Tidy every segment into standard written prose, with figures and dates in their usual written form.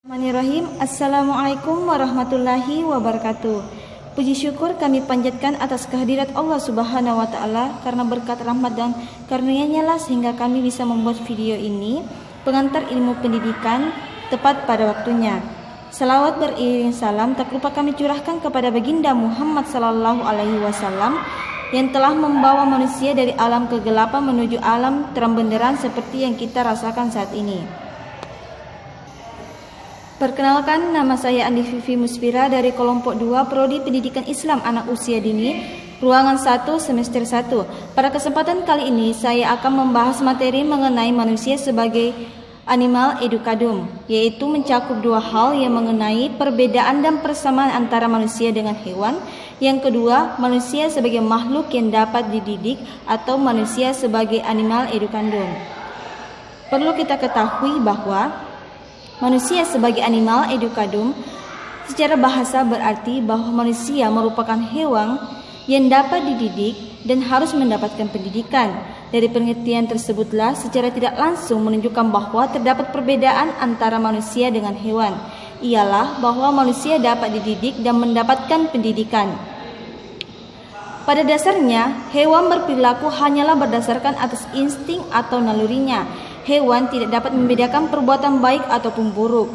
Bismillahirrahmanirrahim. Assalamualaikum warahmatullahi wabarakatuh. Puji syukur kami panjatkan atas kehadirat Allah Subhanahu wa Ta'ala, karena berkat rahmat dan karunia-Nya lah sehingga kami bisa membuat video ini, pengantar ilmu pendidikan tepat pada waktunya. Salawat beriring salam tak lupa kami curahkan kepada baginda Muhammad sallallahu alaihi wasallam yang telah membawa manusia dari alam kegelapan menuju alam terang benderang seperti yang kita rasakan saat ini. Perkenalkan, nama saya Andi Vivi Muspira dari kelompok 2 Prodi Pendidikan Islam Anak Usia Dini, ruangan 1 semester 1. Pada kesempatan kali ini saya akan membahas materi mengenai manusia sebagai animal educandum, yaitu mencakup dua hal yang mengenai perbedaan dan persamaan antara manusia dengan hewan. Yang kedua, manusia sebagai makhluk yang dapat dididik atau manusia sebagai animal educandum. Perlu kita ketahui bahwa manusia sebagai animal educandum secara bahasa berarti bahwa manusia merupakan hewan yang dapat dididik dan harus mendapatkan pendidikan. Dari pengertian tersebutlah secara tidak langsung menunjukkan bahwa terdapat perbedaan antara manusia dengan hewan, ialah bahwa manusia dapat dididik dan mendapatkan pendidikan. Pada dasarnya, hewan berperilaku hanyalah berdasarkan atas insting atau nalurinya. Hewan tidak dapat membedakan perbuatan baik ataupun buruk,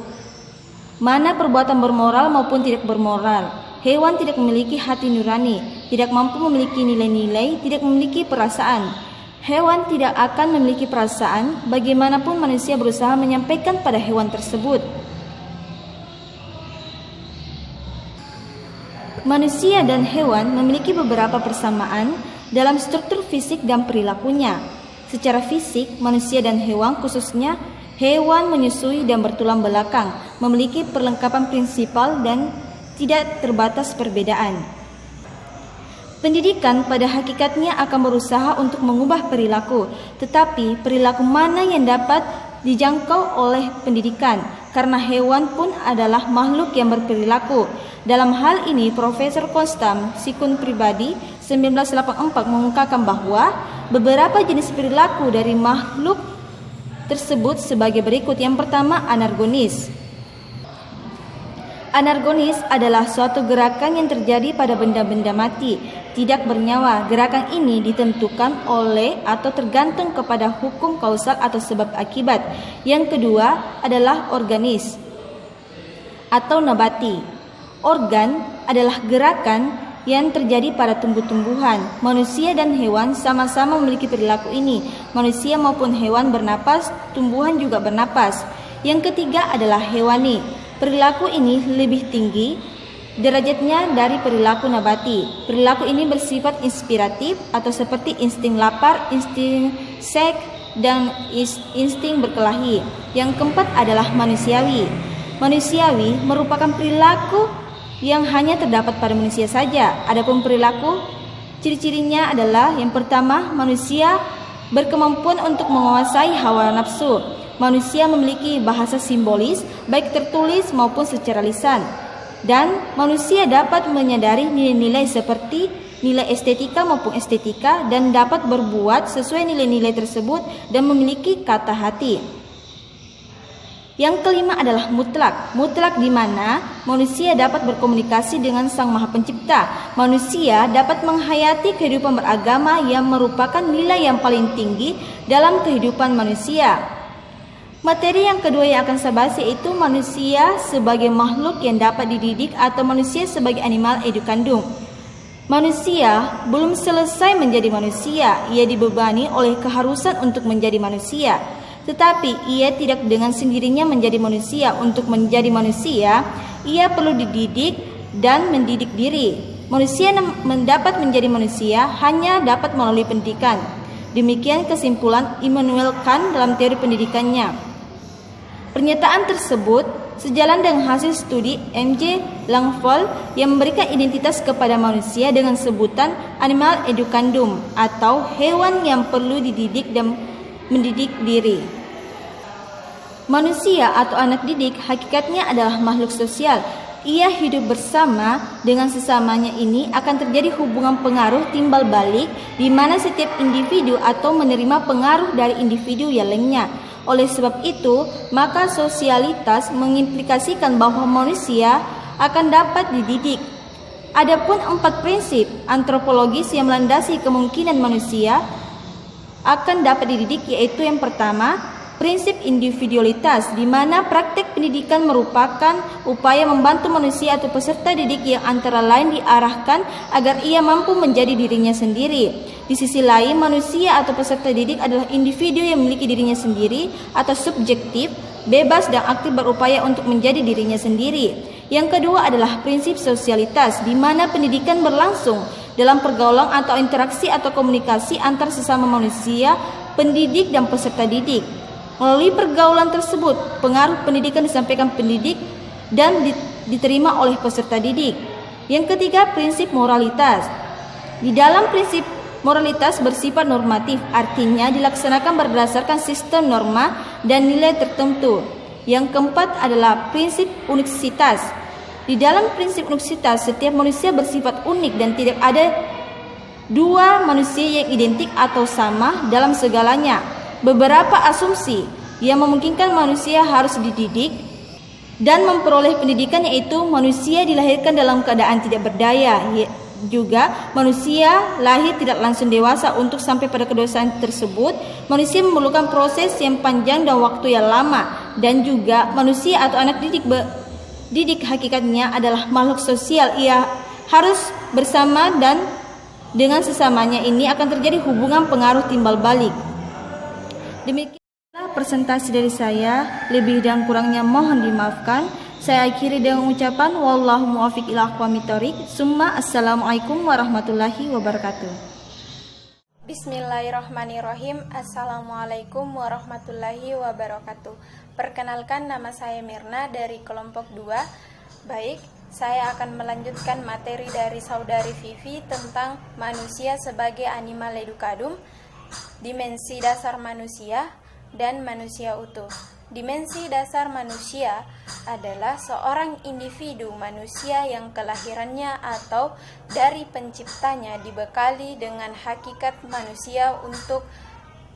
mana perbuatan bermoral maupun tidak bermoral. Hewan tidak memiliki hati nurani, tidak mampu memiliki nilai-nilai, tidak memiliki perasaan. Hewan tidak akan memiliki perasaan bagaimanapun manusia berusaha menyampaikan pada hewan tersebut. Manusia dan hewan memiliki beberapa persamaan dalam struktur fisik dan perilakunya. Secara fisik, manusia dan hewan, khususnya hewan menyusui dan bertulang belakang, memiliki perlengkapan prinsipal dan tidak terbatas perbedaan. Pendidikan pada hakikatnya akan berusaha untuk mengubah perilaku, tetapi perilaku mana yang dapat dijangkau oleh pendidikan? Karena hewan pun adalah makhluk yang berperilaku. Dalam hal ini, Profesor Kostam Sikun Pribadi 1984 mengungkapkan bahwa beberapa jenis perilaku dari makhluk tersebut sebagai berikut. Yang pertama, anargonis. Anargonis adalah suatu gerakan yang terjadi pada benda-benda mati, tidak bernyawa. Gerakan ini ditentukan oleh atau tergantung kepada hukum kausal atau sebab akibat. Yang kedua adalah organis atau nabati. Organ adalah gerakan yang terjadi pada tumbuh-tumbuhan. Manusia dan hewan sama-sama memiliki perilaku ini. Manusia maupun hewan bernapas, tumbuhan juga bernapas. Yang ketiga adalah hewani. Perilaku ini lebih tinggi derajatnya dari perilaku nabati. Perilaku ini bersifat inspiratif atau seperti insting lapar, insting seks, dan insting berkelahi. Yang keempat adalah manusiawi. Manusiawi merupakan perilaku yang hanya terdapat pada manusia saja. Adapun perilaku, ciri-cirinya adalah yang pertama, manusia berkemampuan untuk menguasai hawa nafsu. Manusia memiliki bahasa simbolis, baik tertulis maupun secara lisan. Dan manusia dapat menyadari nilai-nilai seperti nilai estetika maupun estetika dan dapat berbuat sesuai nilai-nilai tersebut dan memiliki kata hati. Yang kelima adalah mutlak. Mutlak di mana manusia dapat berkomunikasi dengan Sang Maha Pencipta. Manusia dapat menghayati kehidupan beragama yang merupakan nilai yang paling tinggi dalam kehidupan manusia. Materi yang kedua yang akan saya bahas yaitu manusia sebagai makhluk yang dapat dididik atau manusia sebagai animal educandum. Manusia belum selesai menjadi manusia, ia dibebani oleh keharusan untuk menjadi manusia. Tetapi ia tidak dengan sendirinya menjadi manusia. Untuk menjadi manusia, ia perlu dididik dan mendidik diri. Manusia mendapat menjadi manusia hanya dapat melalui pendidikan. Demikian kesimpulan Immanuel Kant dalam teori pendidikannya. Pernyataan tersebut sejalan dengan hasil studi M.J. Langford yang memberikan identitas kepada manusia dengan sebutan animal educandum atau hewan yang perlu dididik dan mendidik diri. Manusia atau anak didik hakikatnya adalah makhluk sosial. Ia hidup bersama dengan sesamanya. Ini akan terjadi hubungan pengaruh timbal balik di mana setiap individu atau menerima pengaruh dari individu yang lainnya. Oleh sebab itu, maka sosialitas mengimplikasikan bahwa manusia akan dapat dididik. Adapun 4 prinsip antropologis yang melandasi kemungkinan manusia akan dapat dididik, yaitu yang pertama, prinsip individualitas, di mana praktek pendidikan merupakan upaya membantu manusia atau peserta didik yang antara lain diarahkan agar ia mampu menjadi dirinya sendiri. Di sisi lain, manusia atau peserta didik adalah individu yang memiliki dirinya sendiri atau subjektif, bebas dan aktif berupaya untuk menjadi dirinya sendiri. Yang kedua adalah prinsip sosialitas, di mana pendidikan berlangsung dalam pergaulan atau interaksi atau komunikasi antar sesama manusia, pendidik dan peserta didik. Melalui pergaulan tersebut, pengaruh pendidikan disampaikan pendidik dan diterima oleh peserta didik. Yang ketiga, prinsip moralitas. Di dalam prinsip moralitas bersifat normatif, artinya dilaksanakan berdasarkan sistem norma dan nilai tertentu. Yang keempat adalah prinsip uniksitas. Di dalam prinsip uniksitas, setiap manusia bersifat unik dan tidak ada dua manusia yang identik atau sama dalam segalanya. Beberapa asumsi yang memungkinkan manusia harus dididik dan memperoleh pendidikan, yaitu manusia dilahirkan dalam keadaan tidak berdaya, juga manusia lahir tidak langsung dewasa. Untuk sampai pada kedewasaan tersebut, manusia memerlukan proses yang panjang dan waktu yang lama. Dan juga manusia atau anak didik hakikatnya adalah makhluk sosial. Ia harus bersama dan dengan sesamanya. Ini akan terjadi hubungan pengaruh timbal balik. Demikianlah presentasi dari saya, lebih dan kurangnya mohon dimaafkan. Saya akhiri dengan ucapan wallahu muwaffiq ila aqwamit thoriq. Summa assalamualaikum warahmatullahi wabarakatuh. Bismillahirrahmanirrahim. Assalamualaikum warahmatullahi wabarakatuh. Perkenalkan, nama saya Mirna dari kelompok 2. Baik, saya akan melanjutkan materi dari saudari Vivi tentang manusia sebagai animal educandum, dimensi dasar manusia, dan manusia utuh. Dimensi dasar manusia adalah seorang individu manusia yang kelahirannya atau dari penciptanya dibekali dengan hakikat manusia untuk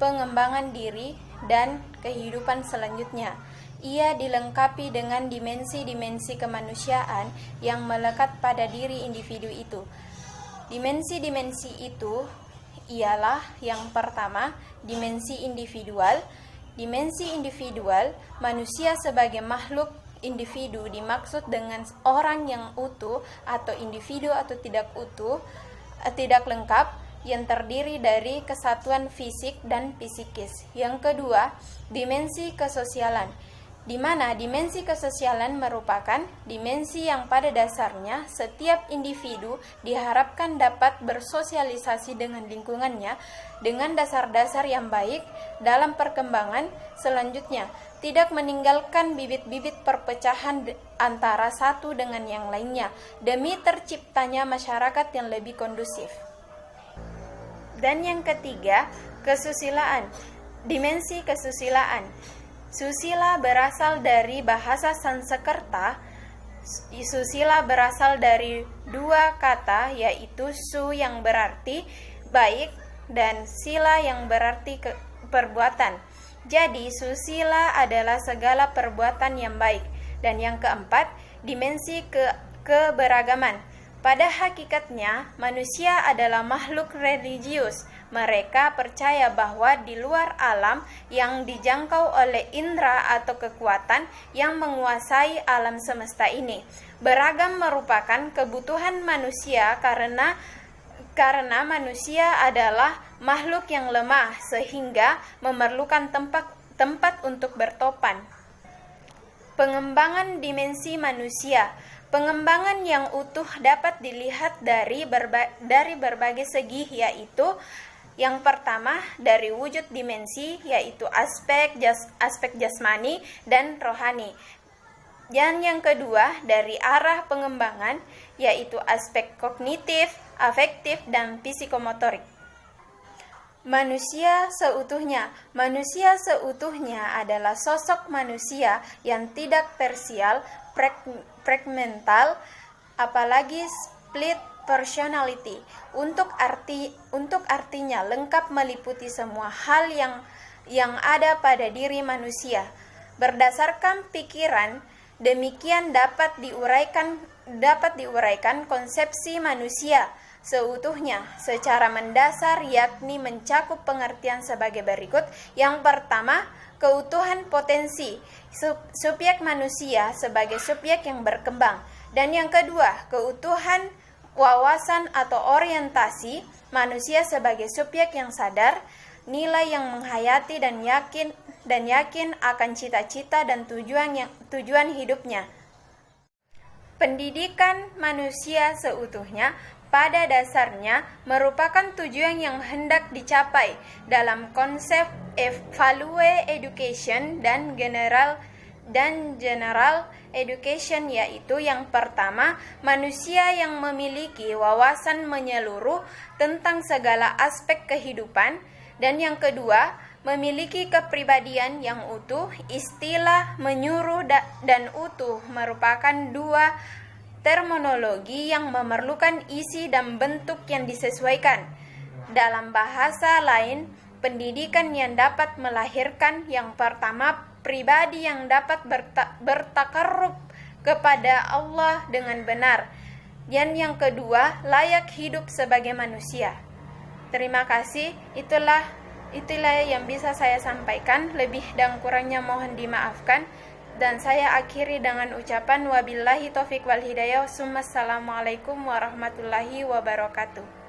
pengembangan diri dan kehidupan selanjutnya. Ia dilengkapi dengan dimensi-dimensi kemanusiaan yang melekat pada diri individu itu. Dimensi-dimensi itu ialah yang pertama, dimensi individual. Dimensi individual, manusia sebagai makhluk individu dimaksud dengan orang yang utuh atau individu atau tidak utuh, tidak lengkap, yang terdiri dari kesatuan fisik dan psikis. Yang kedua, dimensi kesosialan, di mana dimensi kesosialan merupakan dimensi yang pada dasarnya setiap individu diharapkan dapat bersosialisasi dengan lingkungannya dengan dasar-dasar yang baik dalam perkembangan selanjutnya, tidak meninggalkan bibit-bibit perpecahan antara satu dengan yang lainnya demi terciptanya masyarakat yang lebih kondusif. Dan yang ketiga, kesusilaan, dimensi kesusilaan. Susila berasal dari bahasa Sanskerta. Susila berasal dari dua kata, yaitu su yang berarti baik dan sila yang berarti perbuatan. Jadi susila adalah segala perbuatan yang baik. Dan yang keempat, dimensi keberagaman. Pada hakikatnya, manusia adalah makhluk religius. Mereka percaya bahwa di luar alam yang dijangkau oleh indera atau kekuatan yang menguasai alam semesta ini, beragam merupakan kebutuhan manusia karena manusia adalah makhluk yang lemah sehingga memerlukan tempat untuk bertopan. Pengembangan dimensi manusia. Pengembangan yang utuh dapat dilihat dari berbagai segi, yaitu yang pertama dari wujud dimensi, yaitu aspek jasmani dan rohani. Dan yang kedua dari arah pengembangan, yaitu aspek kognitif, afektif, dan psikomotorik. Manusia seutuhnya adalah sosok manusia yang tidak parsial, fragmental, apalagi split personality. Untuk artinya lengkap meliputi semua hal yang yang ada pada diri manusia. Berdasarkan pikiran, demikian dapat diuraikan konsepsi manusia seutuhnya secara mendasar, yakni mencakup pengertian sebagai berikut. Yang pertama, keutuhan potensi subjek manusia sebagai subjek yang berkembang, dan yang kedua, keutuhan wawasan atau orientasi manusia sebagai subjek yang sadar, nilai yang menghayati dan yakin akan cita-cita dan tujuan hidupnya. Pendidikan manusia seutuhnya pada dasarnya merupakan tujuan yang hendak dicapai dalam konsep value education dan general education, yaitu yang pertama, manusia yang memiliki wawasan menyeluruh tentang segala aspek kehidupan, dan yang kedua, memiliki kepribadian yang utuh. Istilah menyuruh dan utuh merupakan dua terminologi yang memerlukan isi dan bentuk yang disesuaikan. Dalam bahasa lain, pendidikan yang dapat melahirkan yang pertama, pribadi yang dapat bertakarrub kepada Allah dengan benar, dan yang kedua, layak hidup sebagai manusia. Terima kasih, itulah yang bisa saya sampaikan. Lebih dan kurangnya mohon dimaafkan. Dan saya akhiri dengan ucapan wabillahi taufiq wal hidayah. Assalamualaikum warahmatullahi wabarakatuh.